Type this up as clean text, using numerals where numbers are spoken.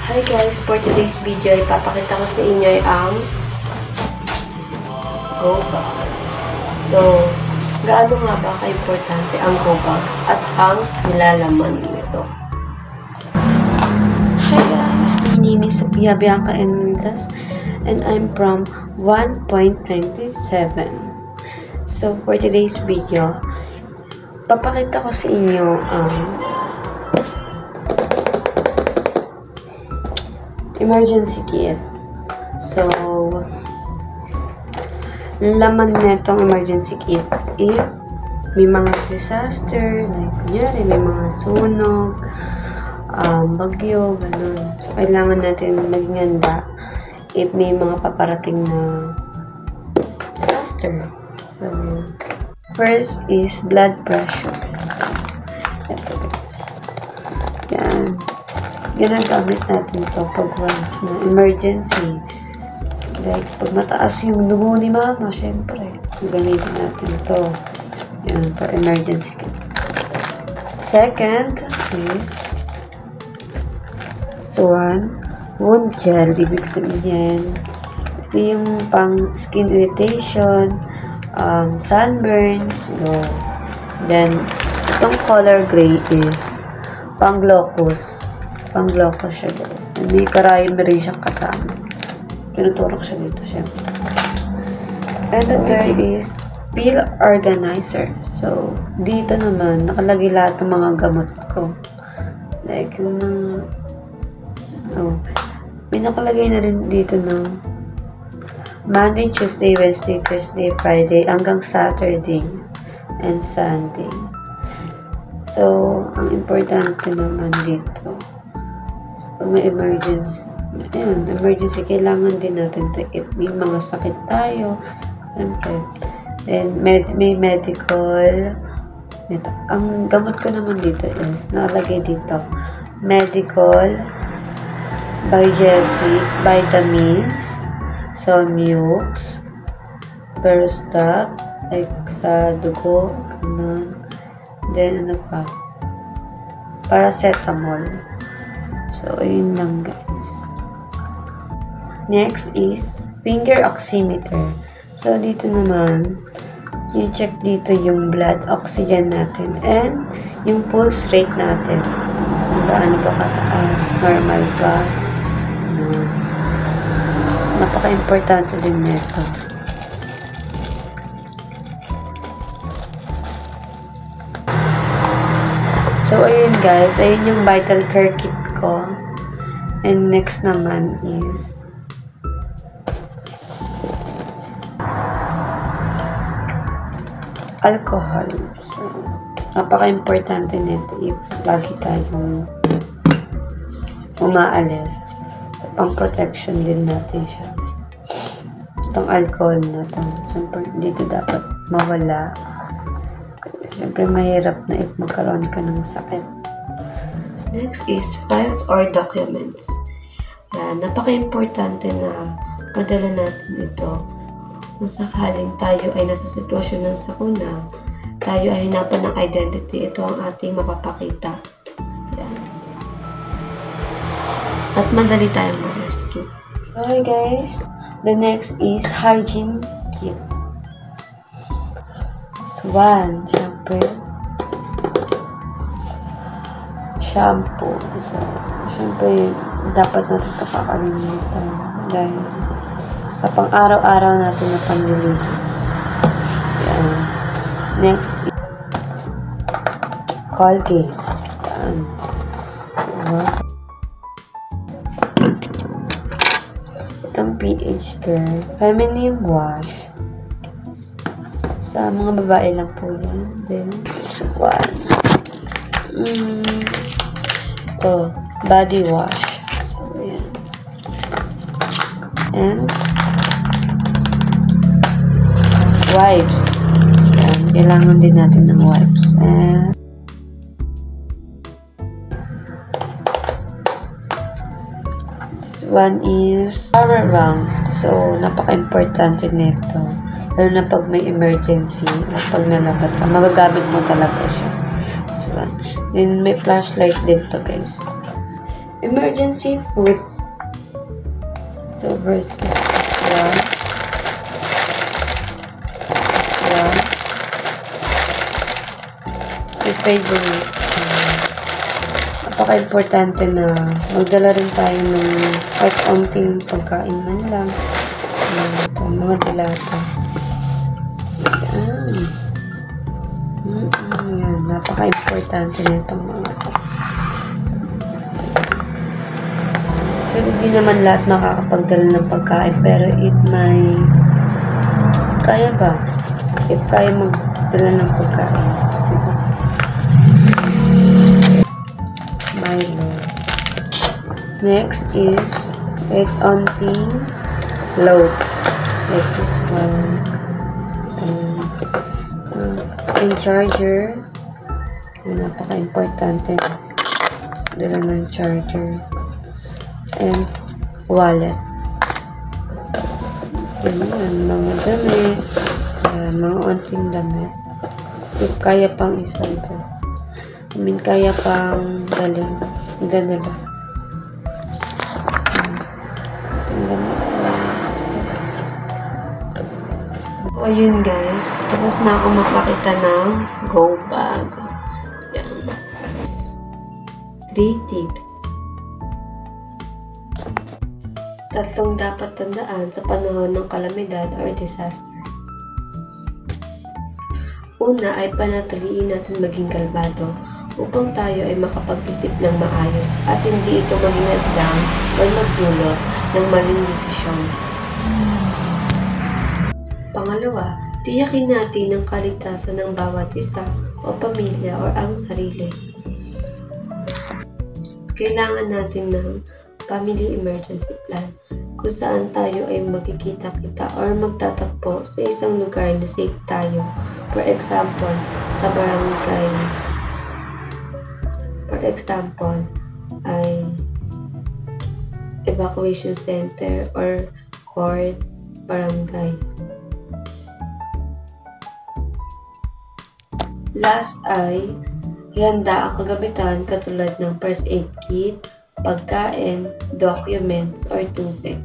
Hi guys, for today's video ay papakita ko sa inyo ang go bag. So, gaano nga ba ka-importante ang go bag at ang nilalaman nito? Hi guys, my name is Sophia Bianca Enmendas and I'm from 1.27. So, for today's video, papakita ko sa inyo ang emergency kit. So, laman nitong emergency kit if may mga disaster, like kunyari, may mga sunog, bagyo, ganun. So, kailangan natin maging handa if may mga paparating na disaster. So, first is blood pressure. Yan. Ginagamit natin ito pag once na emergency. Like, pag mataas yung dugo ni mama, syempre, gamitin natin ito. Yan, for emergency kit. Second is wound gel. Ibig sabihin, ito yung pang skin irritation, sunburns, Then, itong color gray is pang glaucus. Pang-glaucus siya, guys. May karayom na rin siyang kasama. Pinuturok siya dito, syempre. And the third is pill organizer. So, dito naman, nakalagay lahat ng mga gamot ko. Like, yung may nakalagay na rin dito ng Monday, Tuesday, Wednesday, Thursday, Friday, hanggang Saturday and Sunday. So, ang importante naman dito, pag may emergency, emergency, kailangan din natin ito if may mga sakit tayo, siyempre. Then, may medical. Ang gamot ko naman dito is, nakalagay dito, medical, biogesic, vitamins, Solmux, Perostat, like sa dugo, ganun. Then, ano pa? Paracetamol. So, ayun lang, guys. Next is finger oximeter. So, dito naman, i-check dito yung blood oxygen natin and yung pulse rate natin. Kung gaano pa kataas, normal ba? Napaka-importante din nito. So, ayun guys. Ayun yung vital care kit ko. And next naman is alcohol. So, napaka-importante nito if lagi tayong umaalis. So, pang-protection din natin siya. Itong alcohol na ito. Siyempre, dito dapat mawala. Siyempre, mahirap na if magkaroon ka ng sakit. Next is files or documents. Napaka-importante na madala natin ito. Kung sakaling tayo ay nasa sitwasyon ng sakuna, tayo ay hinapan ng identity, ito ang ating mapapakita. Yan. At madali tayong ma-rescue. So, hi guys. The next is hygiene kit. One, shampoo. So, syempre, dapat natin ito kakalimutan. Dahil sa pang-araw-araw natin na panliligo. Yan. Next is Colgate. Yan. Itong PH Girl. Feminine wash. Sa mga babae lang po yan. Then, body wash. So, yan. And, wipes. Yan. Kailangan din natin ng wipes. And, this one is power bank. So, napaka-importante nito. Lalo na pag may emergency, pag nalabat ka, magagamit mo talaga siya. This one. Then, may flashlight din to, guys. emergency food. So, versus extra. Your favorite. Napaka-importante na magdala rin tayo ng kahit onting pagkain man lang. Ito, mga dilata. Yan. Napaka-importante na itong mga ito. So, hindi naman lahat makakapagdala ng pagkain, pero if may kaya ba? If kaya magdala ng pagkain. Diba? Milo. Next is onting loads. Like this one. And charger. Napaka-importante. Dala ng charger. And wallet. Yan, mga damit. Yan, mga onting damit. If kaya pang isalbo. Kaya pang dalhin. Danala. So, ayun guys. Tapos na ako magpakita ng go bag. Yan. 3 tips. 3 dapat tandaan sa panahon ng kalamidad or disaster. Una ay panatiliin natin maging kalmado upang tayo ay makapag-isip ng maayos at hindi ito maging hadlang o magdulot ng maling desisyon. Pangalawa, tiyakin natin ang kaligtasan ng bawat isa o pamilya o ang sarili. Kailangan natin ng family emergency plan kung saan tayo ay magkikita-kita or magtatakbo sa isang lugar na safe tayo. For example, sa barangay. For example, ay evacuation center or court, barangay. Last ay ihanda ang kagamitan katulad ng first aid kit, pagkain, documents, or tubig.